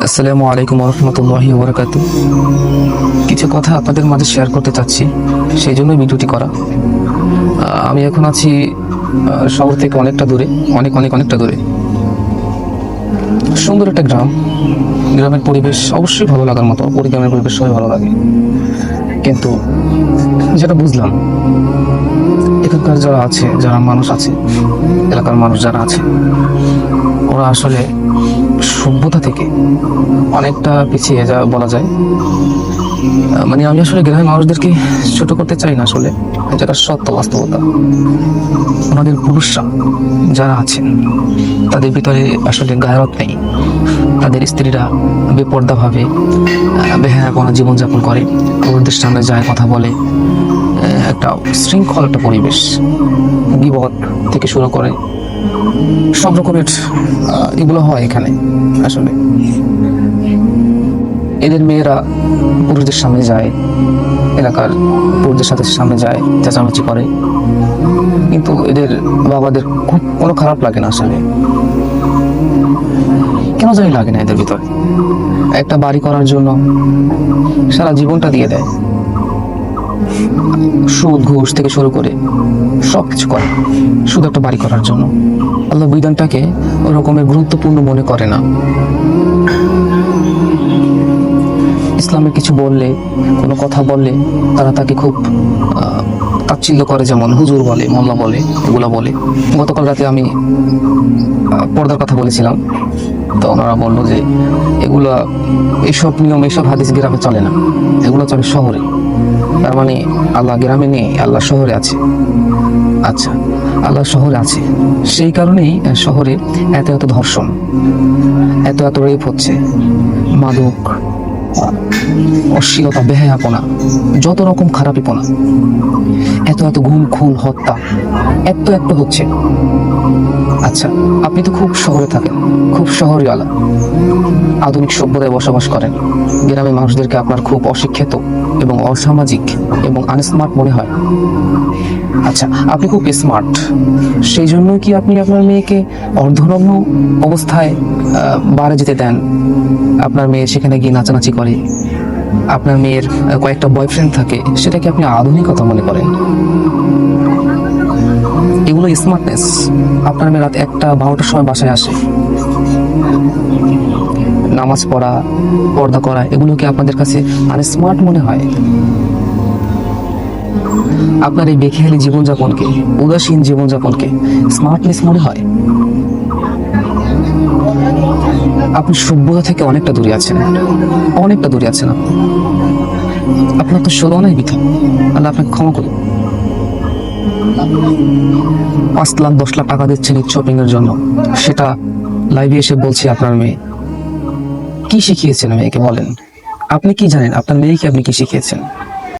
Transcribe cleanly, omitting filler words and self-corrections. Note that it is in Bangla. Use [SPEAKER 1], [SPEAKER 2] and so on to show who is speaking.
[SPEAKER 1] আসসালামু আলাইকুম রহমতুল্লাহি ওবরাকাতুহ। কিছু কথা আপনাদের মাঝে শেয়ার করতে চাচ্ছি, সেই জন্যই ভিডিওটি করা। আমি এখন আছি শহর থেকে অনেকটা দূরে, অনেকটা দূরে। সুন্দর একটা গ্রাম। গ্রামের পরিবেশ অবশ্যই ভালো লাগার মতো, গ্রামের পরিবেশ সবাই ভালো লাগে। কিন্তু যেটা বুঝলাম, এখানকার যারা মানুষ আছে, এলাকার মানুষ যারা আছে, ওরা আসলে সভ্যতা থেকে অনেকটা পিছিয়ে যা বলা যায়। মানে আমি আসলে গ্রামের মানুষদেরকে ছোট করতে চাই না, আসলে যেটা সত্য বাস্তবতা। ওনাদের পুরুষরা যারা আছেন, তাদের ভিতরে আসলে গায়রত নেই। তাদের স্ত্রীরা বেপর্দাভাবে বেহায়াপনা জীবনযাপন করে, পুরুষদের সামনে যায়, কথা বলে। একটা শৃঙ্খল একটা পরিবেশ, গীবত থেকে শুরু করে সব রকমের এগুলো হয় এখানে। আসলে এদের মেয়েরা পুরুষদের সামনে যায়, এলাকার পুরুষদের সামনে যায়, চেঁচামেচি করে, কিন্তু এদের বাবাদের খুব কোনো খারাপ লাগে না। আসলে কেন জানি লাগে না এদের ভিতরে। একটা বাড়ি করার জন্য সারা জীবনটা দিয়ে দেয়, সুদ ঘুষ থেকে শুরু করে সবকিছু করে শুধু একটা বাড়ি করার জন্য। আল্লাহ বিধানটাকে ওই রকমের গুরুত্বপূর্ণ মনে করে না। ইসলামের কিছু বললে, কোনো কথা বললে তারা তাকে খুব তাচ্ছিল্য করে, যেমন হুজুর বলে, মোল্লা বলে, এগুলো বলে। গতকাল রাতে আমি পর্দার কথা বলেছিলাম, তো ওনারা বললো যে এইসব নিয়ম, এইসব হাদিস গ্রামে চলে না, এগুলো চলে শহরে। তার মানে আল্লাহ গ্রামে নেই, আল্লাহ শহরে আছে। আচ্ছা, আল্লাহ শহরে আছে, সেই কারণেই শহরে এত ধর্ষণ, এত রেপ হচ্ছে, মাদক, অশ্লীলতা, বেহায়াপনা, যত রকম খারাপিপনা, এত গুম খুন হত্যা এত হচ্ছে। আচ্ছা, আপনি তো খুব শহরে থাকেন, খুব শহরওয়ালা, আধুনিক সভ্যতায় বসবাস করেন। গ্রামের মানুষদেরকে আপনার খুব অশিক্ষিত এবং অসামাজিক এবং আনস্মার্ট মনে হয়। আচ্ছা, আপনি খুব স্মার্ট, সেই জন্য কি আপনি আপনার মেয়েকে অর্ধনগ্ন অবস্থায় বারে যেতে দেন? আপনার মেয়ে সেখানে গিয়ে নাচানাচি করে, আপনার মেয়ের কয়েকটা বয়ফ্রেন্ড থাকে, সেটাকে আপনি আধুনিকতা মনে করেন? এগুলো স্মার্টনেস? আপনার মেয়ে রাত 1-12টার সময় বাসায় আসে, নামাজ পড়া, পর্দা করা, এগুলো কি আপনাদের কাছে আনস্মার্ট মনে হয়? আপনার এই বেখেয়ালি জীবনযাপনকে, উদাসীন জীবনযাপনকে স্মার্টনেস মনে হয়? আপনি সভ্যতা থেকে অনেকটা দূরে আছেন, আপনার তো 16 আনাই বৃথা। আল্লাহ আপনাকে ক্ষমা করুন। 5 লাখ 10 লাখ টাকা দিচ্ছেন শপিং এর জন্য, সেটা লাইভে এসে বলছে আপনার মেয়ে। কি শিখিয়েছেন মেয়েকে বলেন? আপনি কি জানেন আপনার মেয়েকে আপনি কি শিখিয়েছেন?